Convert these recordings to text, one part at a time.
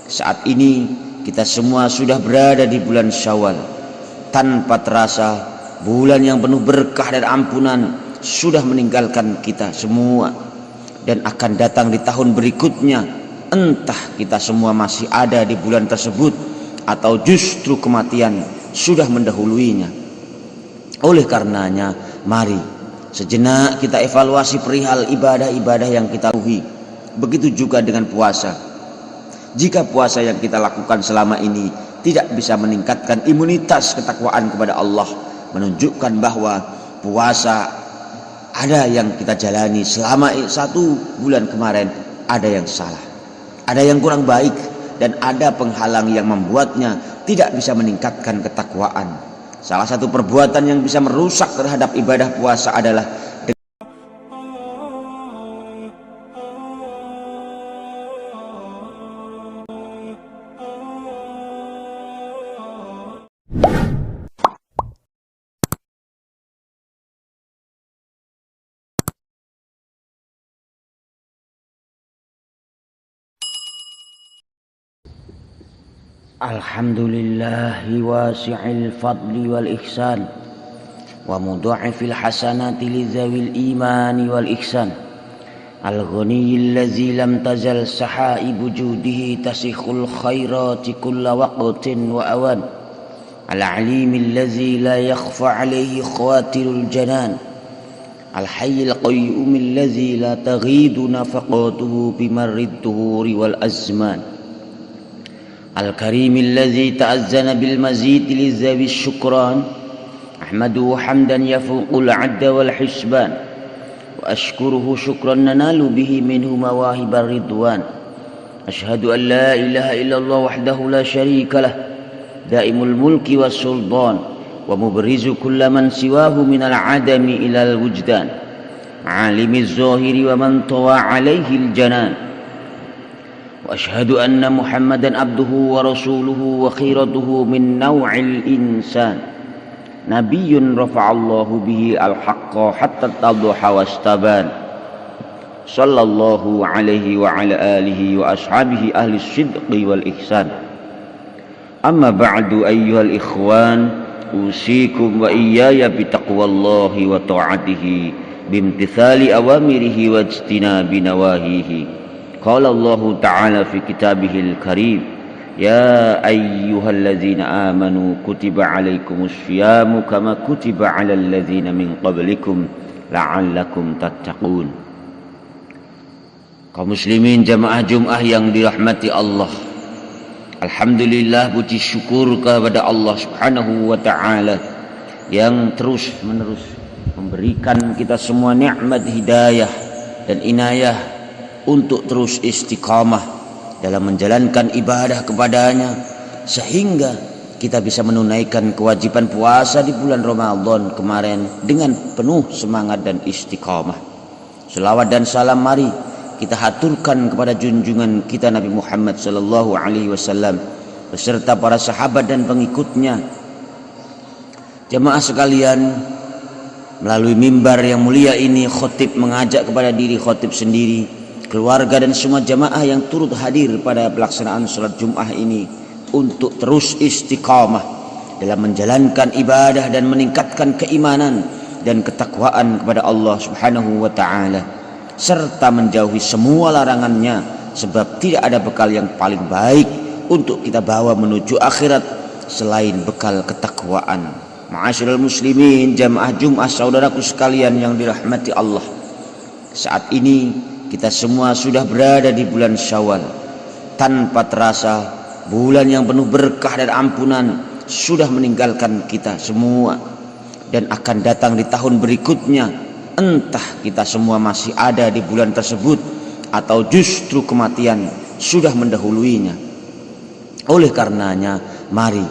Saat ini kita semua sudah berada di bulan Syawal. Tanpa terasa, bulan yang penuh berkah dan ampunan sudah meninggalkan kita semua, dan akan datang di tahun berikutnya. Entah kita semua masih ada di bulan tersebut atau justru kematian sudah mendahuluinya. Oleh karenanya, mari sejenak kita evaluasi perihal ibadah-ibadah yang kita lakukan. Begitu juga dengan puasa. Jika puasa yang kita lakukan selama ini tidak bisa meningkatkan imunitas ketakwaan kepada Allah, menunjukkan bahwa puasa ada yang kita jalani selama 1 bulan kemarin ada yang salah, ada yang kurang baik, dan ada penghalang yang membuatnya tidak bisa meningkatkan ketakwaan. Salah satu perbuatan yang bisa merusak terhadap ibadah puasa adalah Alhamdulillahi wasi'il fadli wal ihsan wa mudha'ifil hasanati lidzawil imani wal ihsan al-ghaniyil ladzi lam tazal sahaibu judihi tasikhul khairati kulla waqtin wa awan al-alimil ladzi la yakhfa alayhi khawatirul janan al-hayyil qayyumil ladzi la taghidu nafaqatuhu bimarrid tuhuri wal azman الكريم الذي تأذن بالمزيد لذوي الشكران أحمده حمدا يفوق العد والحسبان وأشكره شكرا ننال به منه مواهب الرضوان أشهد أن لا إله إلا الله وحده لا شريك له دائم الملك والسلطان ومبرز كل من سواه من العدم إلى الوجدان عالم الظاهر ومن طوى عليه الجنان وأشهد أن محمدا عبده ورسوله وخيرته من نوع الإنسان نبي رفع الله به الحق حتى اتضح واستبان صلى الله عليه وعلى آله وأصحابه أهل الصدق والإحسان أما بعد أيها الإخوان أوصيكم وإياي بتقوى الله وطاعته بامتثال أوامره واجتناب نواهيه قال الله تعالى في كتابه الكريم يا أيها الذين آمنوا كتب عليكم الصيام كما كتب على الذين من قبلكم لعلكم تتقون. Kaum muslimin jamaah Jum'ah yang dirahmati Allah, alhamdulillah, puji syukur kepada Allah Subhanahu wa taala yang terus menerus memberikan kita semua nikmat hidayah dan inayah untuk terus istiqamah dalam menjalankan ibadah kepadanya, sehingga kita bisa menunaikan kewajiban puasa di bulan Ramadan kemarin dengan penuh semangat dan istiqamah. Selawat dan salam mari kita haturkan kepada junjungan kita Nabi Muhammad sallallahu alaihi wasallam beserta para sahabat dan pengikutnya. Jemaah sekalian, melalui mimbar yang mulia ini khatib mengajak kepada diri khatib sendiri, keluarga, dan semua jamaah yang turut hadir pada pelaksanaan sholat Jum'ah ini untuk terus istiqamah dalam menjalankan ibadah dan meningkatkan keimanan dan ketakwaan kepada Allah Subhanahu wa taala, serta menjauhi semua larangannya, sebab tidak ada bekal yang paling baik untuk kita bawa menuju akhirat selain bekal ketakwaan. Ma'asyiral muslimin jamaah Jum'ah, saudaraku sekalian yang dirahmati Allah, saat ini kita semua sudah berada di bulan Syawal. Tanpa terasa, bulan yang penuh berkah dan ampunan sudah meninggalkan kita semua, dan akan datang di tahun berikutnya. Entah kita semua masih ada di bulan tersebut atau justru kematian sudah mendahuluinya. Oleh karenanya, mari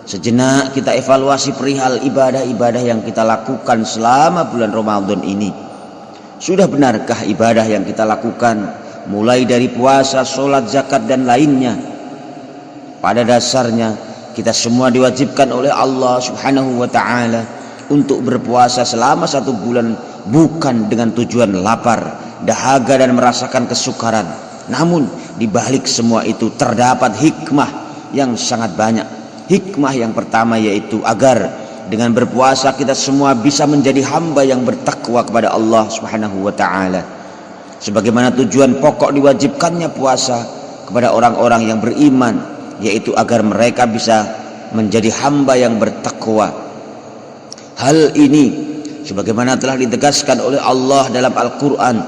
sejenak kita evaluasi perihal ibadah-ibadah yang kita lakukan selama bulan Ramadan ini. Sudah benarkah ibadah yang kita lakukan, mulai dari puasa, sholat, zakat, dan lainnya? Pada dasarnya kita semua diwajibkan oleh Allah Subhanahu wa ta'ala untuk berpuasa selama 1 bulan, bukan dengan tujuan lapar, dahaga, dan merasakan kesukaran, namun di balik semua itu terdapat hikmah yang sangat banyak. Hikmah yang pertama yaitu agar dengan berpuasa kita semua bisa menjadi hamba yang bertakwa kepada Allah Subhanahu wa taala. Sebagaimana tujuan pokok diwajibkannya puasa kepada orang-orang yang beriman, yaitu agar mereka bisa menjadi hamba yang bertakwa. Hal ini sebagaimana telah ditegaskan oleh Allah dalam Al-Quran,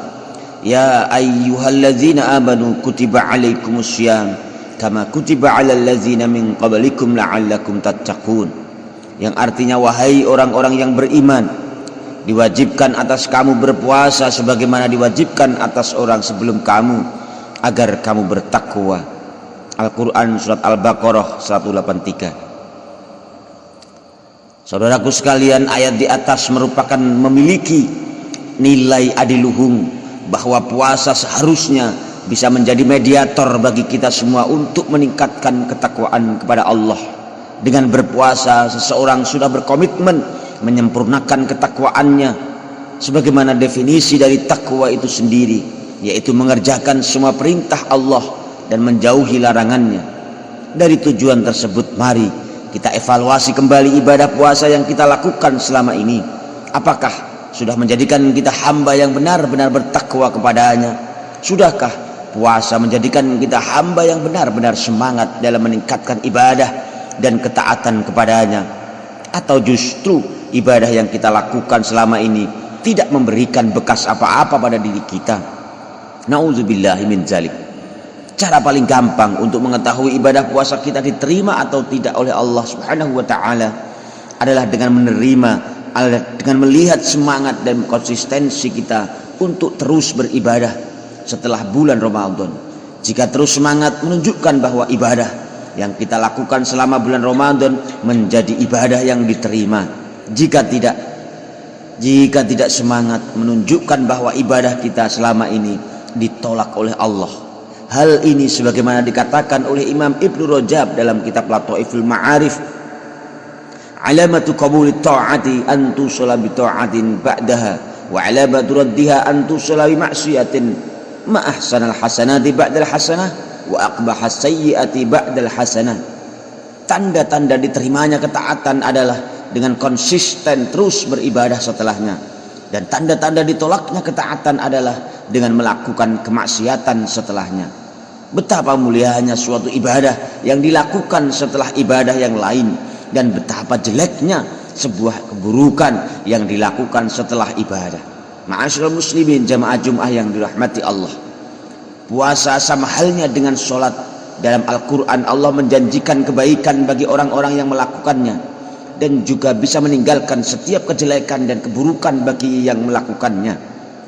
ya ayyuhallazina amanu kutiba alaikumussyam kama kutiba alal ladzina min qablikum la'allakum tattaqun, yang artinya wahai orang-orang yang beriman, diwajibkan atas kamu berpuasa sebagaimana diwajibkan atas orang sebelum kamu agar kamu bertakwa. Al-Quran surat Al-Baqarah 183. Saudaraku sekalian, ayat di atas merupakan memiliki nilai adiluhung, bahwa puasa seharusnya bisa menjadi mediator bagi kita semua untuk meningkatkan ketakwaan kepada Allah. Dengan berpuasa seseorang sudah berkomitmen menyempurnakan ketakwaannya sebagaimana definisi dari takwa itu sendiri, yaitu mengerjakan semua perintah Allah dan menjauhi larangannya. Dari tujuan tersebut, mari kita evaluasi kembali ibadah puasa yang kita lakukan selama ini. Apakah sudah menjadikan kita hamba yang benar-benar bertakwa kepadanya? Sudahkah puasa menjadikan kita hamba yang benar-benar semangat dalam meningkatkan ibadah dan ketaatan kepadanya? Atau justru ibadah yang kita lakukan selama ini tidak memberikan bekas apa-apa pada diri kita? Nauzubillahi min dzalik. Cara paling gampang untuk mengetahui ibadah puasa kita diterima atau tidak oleh Allah Subhanahu wa taala adalah dengan dengan melihat semangat dan konsistensi kita untuk terus beribadah setelah bulan Ramadan. Jika terus semangat menunjukkan bahwa ibadah yang kita lakukan selama bulan Ramadan menjadi ibadah yang diterima. Jika tidak semangat menunjukkan bahwa ibadah kita selama ini ditolak oleh Allah. Hal ini sebagaimana dikatakan oleh Imam Ibnu Rajab dalam kitab Lataiful Ma'arif, alamatu qabulit ta'ati an tusalla bi ta'atin ba'daha wa alamatu raddiha an tusalla bi ma'siyatin ma ahsanal hasanati ba'dal hasanah wa aqbahas sayyiati ba'dal hasanah. Tanda-tanda diterimanya ketaatan adalah dengan konsisten terus beribadah setelahnya, dan tanda-tanda ditolaknya ketaatan adalah dengan melakukan kemaksiatan setelahnya. Betapa mulianya suatu ibadah yang dilakukan setelah ibadah yang lain, dan betapa jeleknya sebuah keburukan yang dilakukan setelah ibadah. Ma'asyiral muslimin jamaah Jumat yang dirahmati Allah, puasa sama halnya dengan sholat. Dalam Al-Quran Allah menjanjikan kebaikan bagi orang-orang yang melakukannya, dan juga bisa meninggalkan setiap kejelekan dan keburukan bagi yang melakukannya.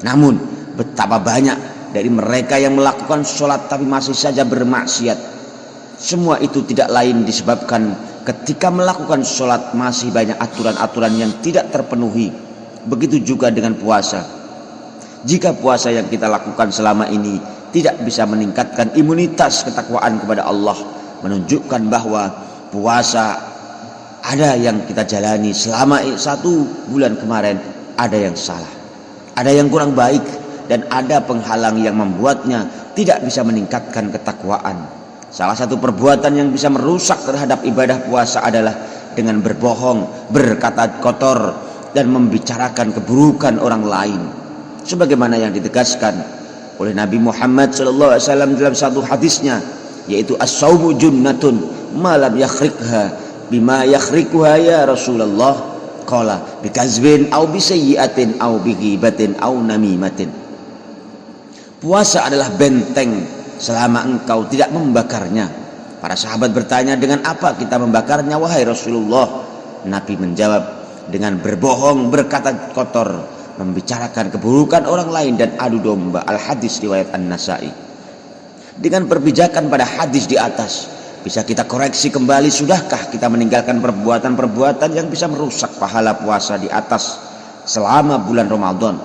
Namun betapa banyak dari mereka yang melakukan sholat tapi masih saja bermaksiat. Semua itu tidak lain disebabkan ketika melakukan sholat masih banyak aturan-aturan yang tidak terpenuhi. Begitu juga dengan puasa. Jika puasa yang kita lakukan selama ini tidak bisa meningkatkan imunitas ketakwaan kepada Allah, menunjukkan bahwa puasa ada yang kita jalani selama 1 bulan kemarin ada yang salah, ada yang kurang baik, dan ada penghalang yang membuatnya tidak bisa meningkatkan ketakwaan. Salah satu perbuatan yang bisa merusak terhadap ibadah puasa adalah dengan berbohong, berkata kotor, dan membicarakan keburukan orang lain. Sebagaimana yang ditegaskan oleh Nabi Muhammad SAW dalam satu hadisnya, yaitu as-saumu junnatun malam yakhrikha bima yakhrikuha ya Rasulullah, qala bikazbin au bisayyiatin au bighibatin au namimatin. Puasa adalah benteng selama engkau tidak membakarnya. Para sahabat bertanya, dengan apa kita membakarnya wahai Rasulullah? Nabi menjawab, dengan berbohong, berkata kotor, membicarakan keburukan orang lain, dan adu domba. Al-Hadis riwayat An-Nasai. Dengan perpijakan pada hadis di atas bisa kita koreksi kembali, sudahkah kita meninggalkan perbuatan-perbuatan yang bisa merusak pahala puasa di atas selama bulan Ramadan?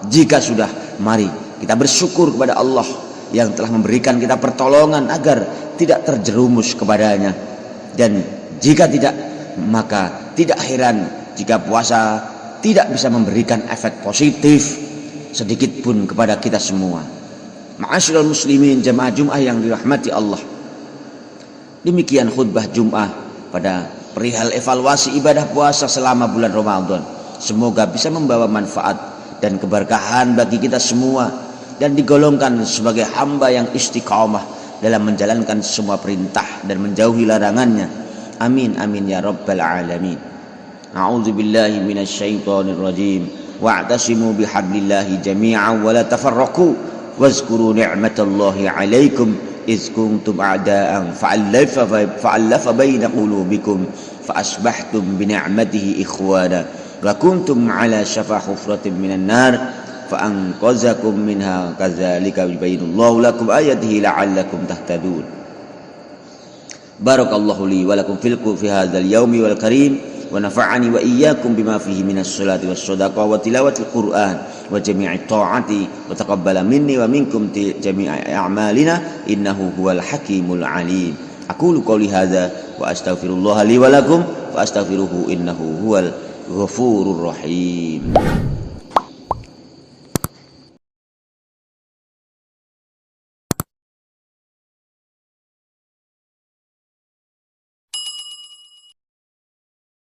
Jika sudah, mari kita bersyukur kepada Allah yang telah memberikan kita pertolongan agar tidak terjerumus kepadanya. Dan jika tidak, maka tidak heran jika puasa tidak bisa memberikan efek positif sedikit pun kepada kita semua. Ma'asyiral muslimin, jamaah Jumat yang dirahmati Allah. Demikian khutbah Jumat pada perihal evaluasi ibadah puasa selama bulan Ramadan. Semoga bisa membawa manfaat dan keberkahan bagi kita semua dan digolongkan sebagai hamba yang istiqamah dalam menjalankan semua perintah dan menjauhi larangannya. Amin amin ya rabbal alamin. A'udzu billahi minasyaitonir rajim. Wa'tasimu bihablillahi jami'an wa la tafarraqu wazkuru ni'matallahi 'alaikum iz kuntum a'da'an fa'alafa baina qulubikum fa asbahtum bi ni'matihi ikhwana wa kuntum 'ala shafa hufratin minan nar fa anqazakum minha kadzalika yubayyinullahu lakum ayatihi la'allakum tahtadun. Barakallahu li wa lakum fi hadzal yaumi wal karim wa nafa'ani wa iyyakum bima fihi minas salati was sadaqah wa tilawatil Qur'an wa jami'i ta'ati wa taqabbala minni wa minkum jami'a a'malina innahu huwal hakimul alim. Aqulu qouli hadza wa astaghfirullah li wa lakum fa astaghfiruhu innahu huwal ghafurur rahim.